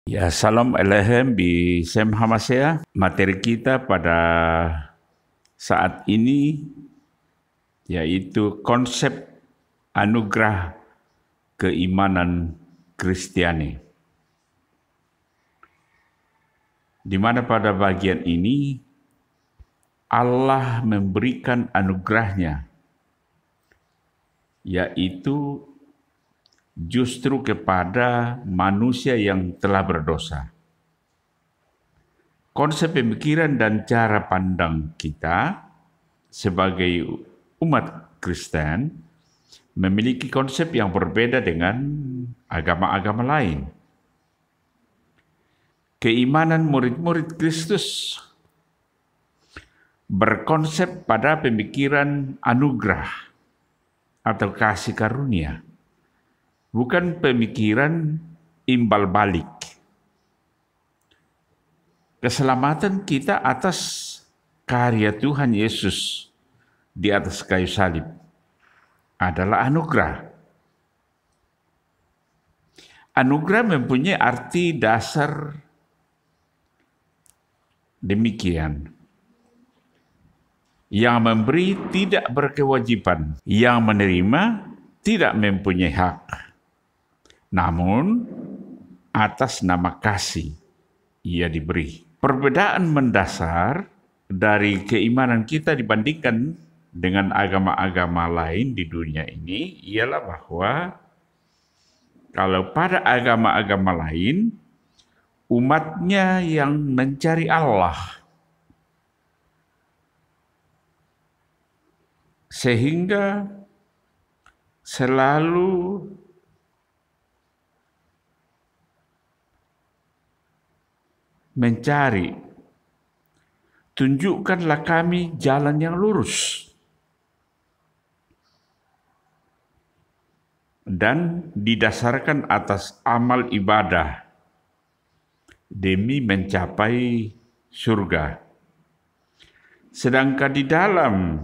Ya, salam Elohim bi Sem Hamasea. Materi kita pada saat ini yaitu konsep anugerah keimanan Kristiani. Di mana pada bagian ini Allah memberikan anugerahnya, yaitu justru kepada manusia yang telah berdosa. Konsep pemikiran dan cara pandang kita sebagai umat Kristen memiliki konsep yang berbeda dengan agama-agama lain. Keimanan murid-murid Kristus berkonsep pada pemikiran anugerah atau kasih karunia, bukan pemikiran imbal balik. Keselamatan kita atas karya Tuhan Yesus di atas kayu salib adalah anugerah. Anugerah mempunyai arti dasar demikian. Yang memberi tidak berkewajiban, yang menerima tidak mempunyai hak. Namun, atas nama kasih ia diberi. Perbedaan mendasar dari keimanan kita dibandingkan dengan agama-agama lain di dunia ini ialah bahwa kalau pada agama-agama lain, umatnya yang mencari Allah, sehingga selalu mencari, tunjukkanlah kami jalan yang lurus. Dan didasarkan atas amal ibadah demi mencapai surga. Sedangkan di dalam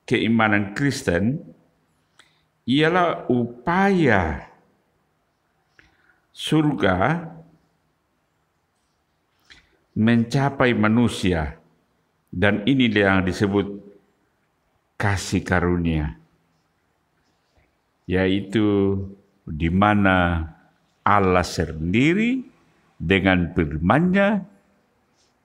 keimanan Kristen ialah upaya surga mencapai manusia, dan inilah yang disebut kasih karunia, yaitu di mana Allah sendiri dengan firman-Nya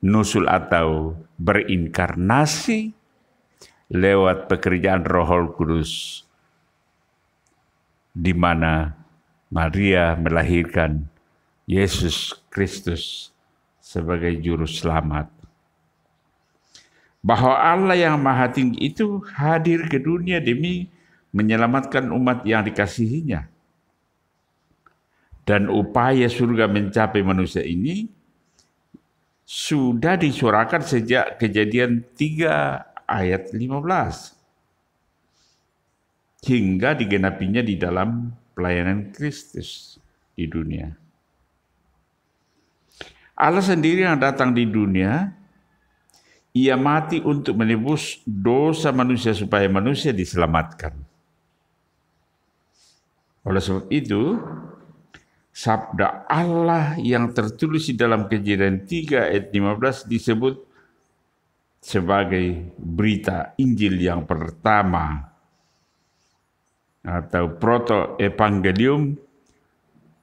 nusul atau berinkarnasi lewat pekerjaan Roh Kudus, di mana Maria melahirkan Yesus Kristus sebagai juru selamat. Bahwa Allah yang Maha Tinggi itu hadir ke dunia demi menyelamatkan umat yang dikasihinya. Dan upaya surga mencapai manusia ini sudah disuarakan sejak Kejadian 3 ayat 15. Hingga digenapinya di dalam pelayanan Kristus di dunia. Allah sendiri yang datang di dunia, ia mati untuk menebus dosa manusia supaya manusia diselamatkan. Oleh sebab itu, sabda Allah yang tertulis di dalam Kejadian 3 ayat 15 disebut sebagai berita Injil yang pertama atau proto-evangelium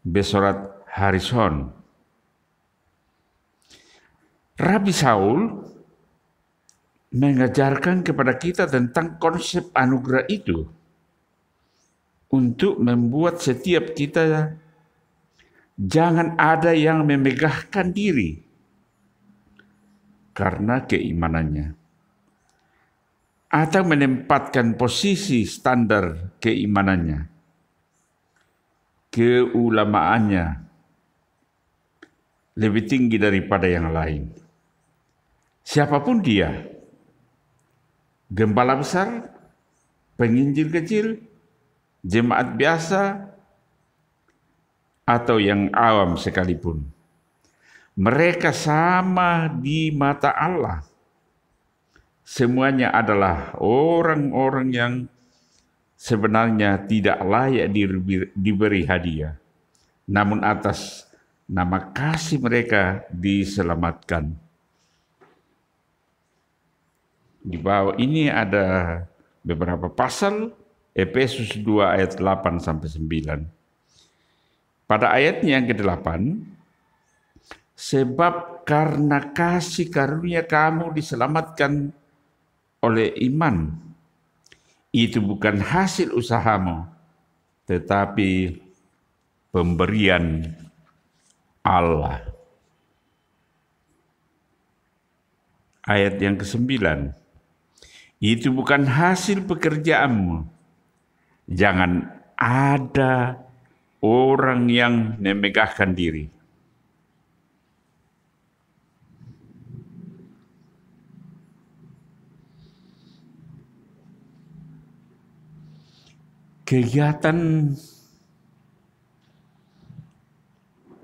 besorat Harrison. Rabi Saul mengajarkan kepada kita tentang konsep anugerah itu untuk membuat setiap kita jangan ada yang memegahkan diri karena keimanannya atau menempatkan posisi standar keimanannya, keulamaannya lebih tinggi daripada yang lain. Siapapun dia, gembala besar, penginjil kecil, jemaat biasa, atau yang awam sekalipun. Mereka sama di mata Allah. Semuanya adalah orang-orang yang sebenarnya tidak layak diberi hadiah. Namun atas nama kasih mereka diselamatkan. Di bawah ini ada beberapa pasal, Efesus 2 ayat 8 sampai 9. Pada ayatnya yang ke-8, sebab karena kasih karunia kamu diselamatkan oleh iman. Itu bukan hasil usahamu, tetapi pemberian Allah. Ayat yang ke-9. Itu bukan hasil pekerjaanmu. Jangan ada orang yang memegahkan diri. Kegiatan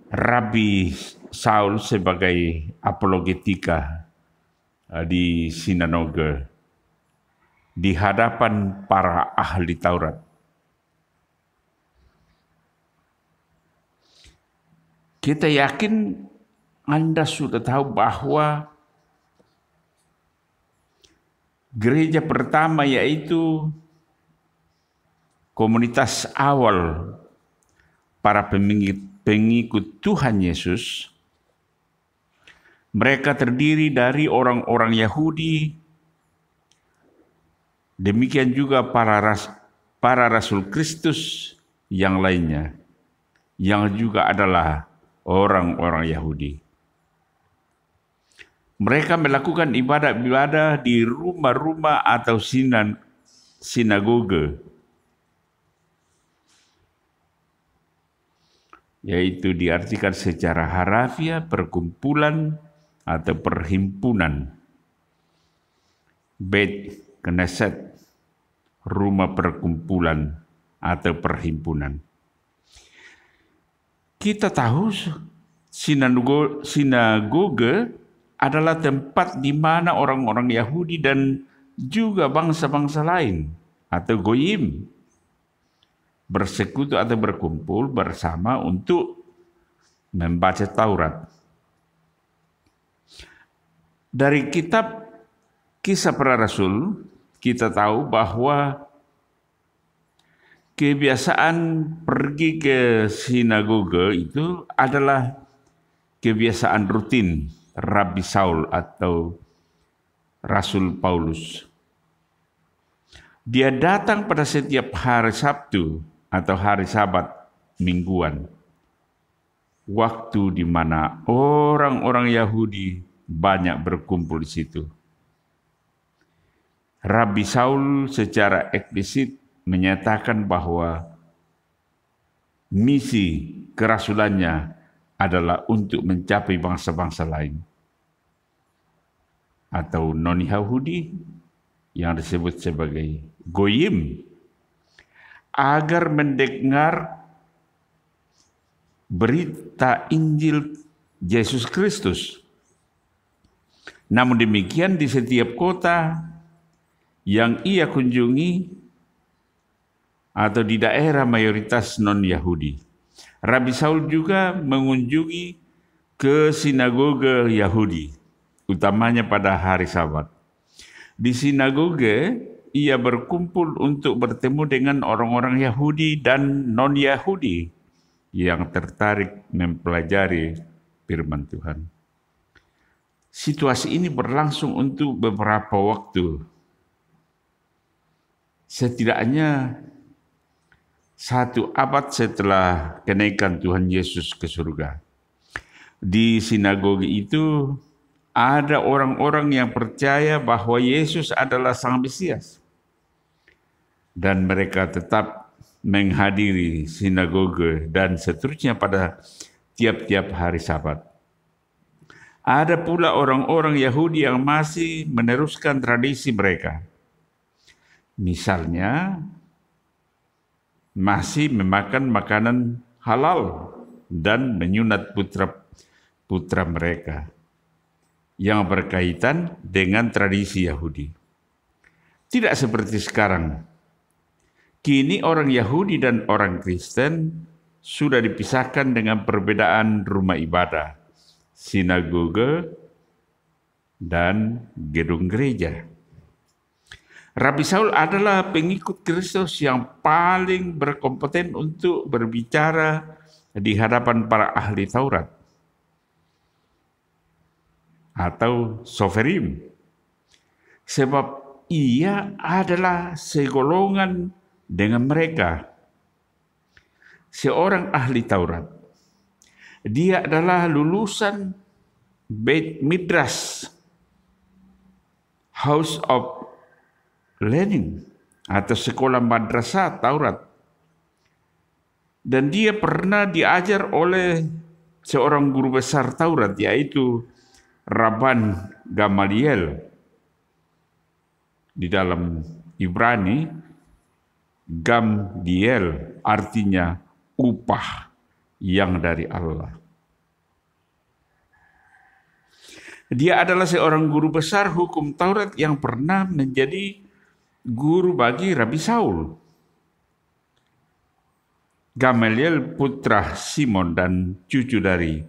Rabbi Saul sebagai apologetika di sinagoga di hadapan para ahli Taurat. Kita yakin Anda sudah tahu bahwa gereja pertama yaitu komunitas awal para pengikut Tuhan Yesus, mereka terdiri dari orang-orang Yahudi, demikian juga para rasul Kristus yang lainnya, yang juga adalah orang-orang Yahudi. Mereka melakukan ibadah-ibadah di rumah-rumah atau sinagoge, yaitu diartikan secara harafiah perkumpulan atau perhimpunan. Beit Knesset, rumah perkumpulan atau perhimpunan. Kita tahu sinagoge adalah tempat di mana orang-orang Yahudi dan juga bangsa-bangsa lain atau goyim bersekutu atau berkumpul bersama untuk membaca Taurat. Dari kitab Kisah Para Rasul, kita tahu bahwa kebiasaan pergi ke sinagoge itu adalah kebiasaan rutin Rabbi Saul atau Rasul Paulus. Dia datang pada setiap hari Sabtu atau hari Sabat mingguan, waktu di mana orang-orang Yahudi banyak berkumpul di situ. Rabbi Saul secara eksplisit menyatakan bahwa misi kerasulannya adalah untuk mencapai bangsa-bangsa lain atau non-Yahudi yang disebut sebagai goyim, agar mendengar berita Injil Yesus Kristus. Namun demikian di setiap kota yang ia kunjungi atau di daerah mayoritas non-Yahudi, Rabbi Saul juga mengunjungi ke sinagoge Yahudi, utamanya pada hari Sabat. Di sinagoge, ia berkumpul untuk bertemu dengan orang-orang Yahudi dan non-Yahudi yang tertarik mempelajari firman Tuhan. Situasi ini berlangsung untuk beberapa waktu. Setidaknya 1 abad setelah kenaikan Tuhan Yesus ke surga. Di sinagoge itu ada orang-orang yang percaya bahwa Yesus adalah Sang Mesias. Dan mereka tetap menghadiri sinagoge dan seterusnya pada tiap-tiap hari Sabat. Ada pula orang-orang Yahudi yang masih meneruskan tradisi mereka. Misalnya, masih memakan makanan halal dan menyunat putra-putra mereka yang berkaitan dengan tradisi Yahudi. Tidak seperti sekarang. Kini orang Yahudi dan orang Kristen sudah dipisahkan dengan perbedaan rumah ibadah, sinagoge, dan gedung gereja. Rabi Saul adalah pengikut Kristus yang paling berkompeten untuk berbicara di hadapan para ahli Taurat atau soferim, sebab ia adalah segolongan dengan mereka. Seorang ahli Taurat, dia adalah lulusan Beit Midrash, House of Learning, atau sekolah madrasah Taurat. Dan dia pernah diajar oleh seorang guru besar Taurat, yaitu Rabban Gamaliel. Di dalam Ibrani, Gamdiel artinya upah yang dari Allah. Dia adalah seorang guru besar hukum Taurat yang pernah menjadi guru bagi Rabi Saul. Gamaliel putra Simon dan cucu dari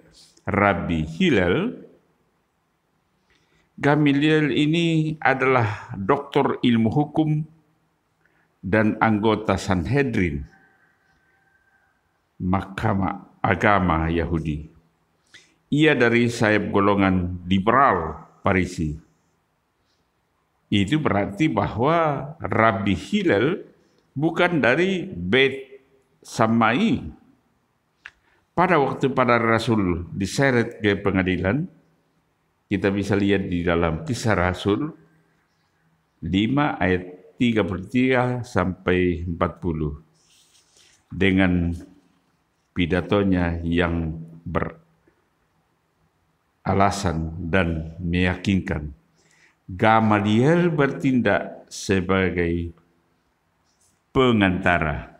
Rabi Hillel. Gamaliel ini adalah doktor ilmu hukum dan anggota Sanhedrin, Mahkamah Agama Yahudi. Ia dari sayap golongan liberal Farisi. Itu berarti bahwa Rabi Hillel bukan dari Beit Shammai. Pada waktu para rasul diseret ke pengadilan, kita bisa lihat di dalam Kisah Rasul 5 ayat 33 sampai 40 dengan pidatonya yang beralasan dan meyakinkan. Gamaliel bertindak sebagai pengantara.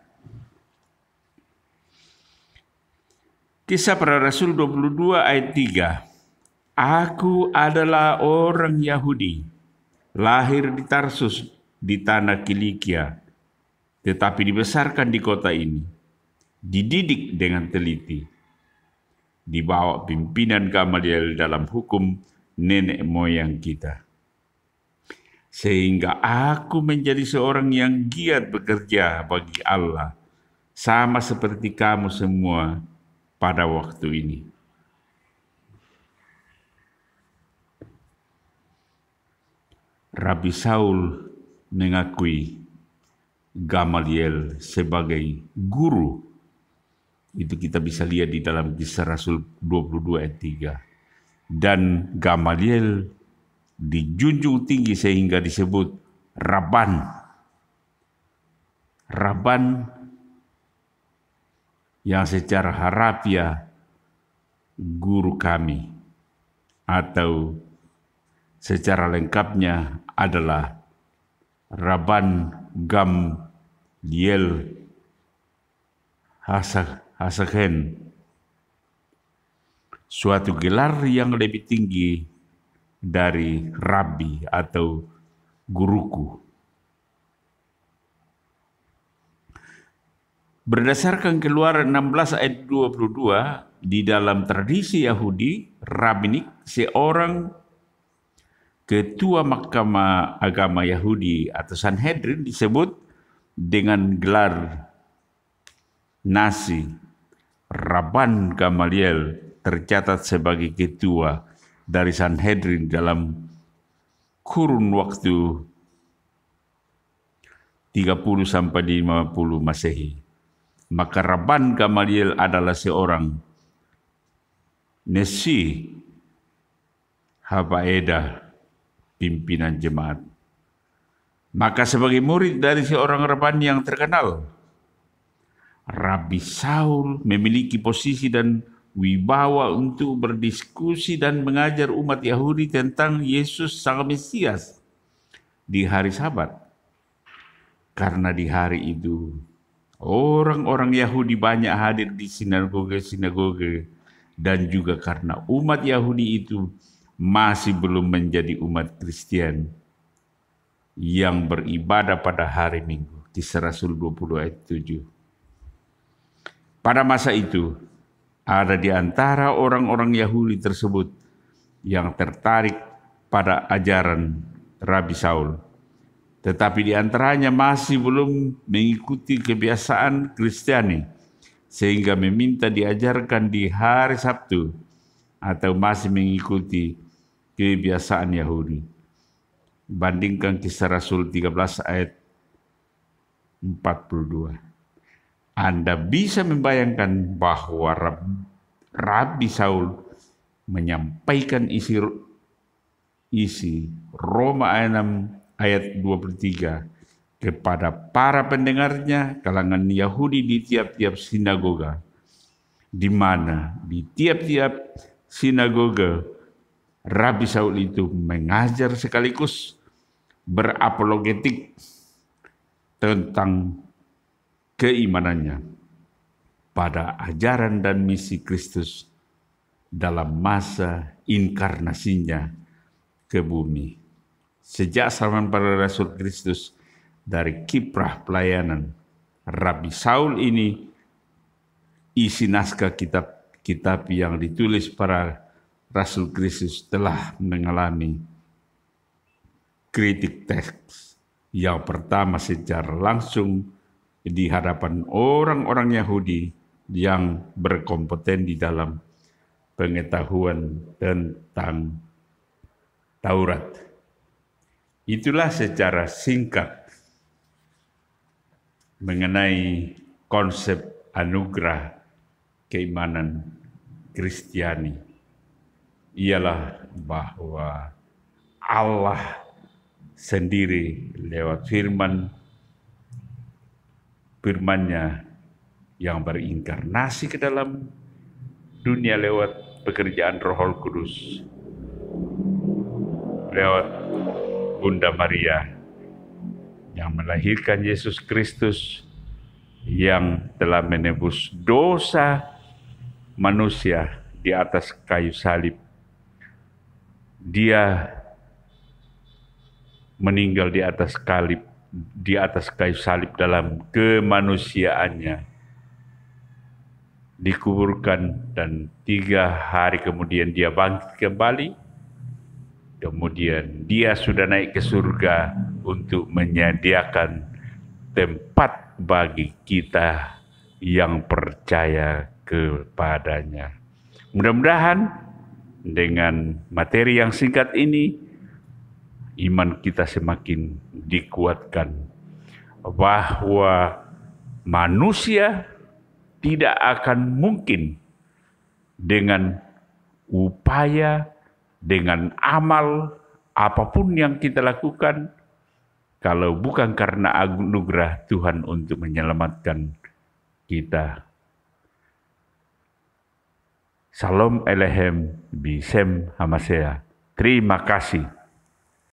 Kisah Para Rasul 22 ayat 3. Aku adalah orang Yahudi, lahir di Tarsus di tanah Kilikia, tetapi dibesarkan di kota ini, dididik dengan teliti, di bawah pimpinan Gamaliel dalam hukum nenek moyang kita. Sehingga aku menjadi seorang yang giat bekerja bagi Allah, sama seperti kamu semua pada waktu ini. Rabi Saul mengakui Gamaliel sebagai guru. Itu kita bisa lihat di dalam Kisah Rasul 22 ayat 3. Dan Gamaliel dijunjung tinggi sehingga disebut Rabban. Rabban yang secara harafiah guru kami, atau secara lengkapnya adalah Rabban Gamliel Hasakhen, suatu gelar yang lebih tinggi dari Rabbi atau guruku. Berdasarkan Keluaran 16 ayat 22, di dalam tradisi Yahudi rabbinik, seorang ketua Mahkamah Agama Yahudi atau Sanhedrin disebut dengan gelar Nasi. Rabban Gamaliel tercatat sebagai ketua dari Sanhedrin dalam kurun waktu 30 sampai 50 Masehi. Maka Rabban Gamaliel adalah seorang Nesi Habaedah, pimpinan jemaat. Maka sebagai murid dari seorang Rabban yang terkenal, Rabi Saul memiliki posisi dan wibawa untuk berdiskusi dan mengajar umat Yahudi tentang Yesus Sang Mesias di hari Sabat. Karena di hari itu orang-orang Yahudi banyak hadir di sinagoge-sinagoge, dan juga karena umat Yahudi itu masih belum menjadi umat Kristen yang beribadah pada hari Minggu. Kisah Rasul 20 ayat 7. Pada masa itu, ada di antara orang-orang Yahudi tersebut yang tertarik pada ajaran Rabi Saul. Tetapi di antaranya masih belum mengikuti kebiasaan Kristiani, sehingga meminta diajarkan di hari Sabtu atau masih mengikuti kebiasaan Yahudi. Bandingkan Kisah Rasul 13 ayat 42. Anda bisa membayangkan bahwa Rabi Saul menyampaikan isi Roma 6 ayat 23 kepada para pendengarnya kalangan Yahudi di tiap-tiap sinagoga, di mana di tiap-tiap sinagoga Rabi Saul itu mengajar sekaligus berapologetik tentang keimanannya pada ajaran dan misi Kristus dalam masa inkarnasinya ke bumi. Sejak zaman para Rasul Kristus dari kiprah pelayanan Rabi Saul ini, isi naskah kitab yang ditulis para Rasul Kristus telah mengalami kritik teks yang pertama secara langsung di hadapan orang-orang Yahudi yang berkompeten di dalam pengetahuan tentang Taurat. Itulah secara singkat mengenai konsep anugerah keimanan Kristiani. Ialah bahwa Allah sendiri lewat firman-Nya yang berinkarnasi ke dalam dunia lewat pekerjaan Roh Kudus, lewat Bunda Maria yang melahirkan Yesus Kristus yang telah menebus dosa manusia di atas kayu salib. Dia meninggal di atas kayu salib dalam kemanusiaannya, dikuburkan, dan 3 hari kemudian dia bangkit kembali. Kemudian dia sudah naik ke surga untuk menyediakan tempat bagi kita yang percaya kepadanya. Mudah-mudahan dengan materi yang singkat ini, iman kita semakin dikuatkan bahwa manusia tidak akan mungkin dengan upaya, dengan amal, apapun yang kita lakukan, kalau bukan karena anugerah Tuhan untuk menyelamatkan kita. Shalom Elohim Bisem Hamasea. Terima kasih.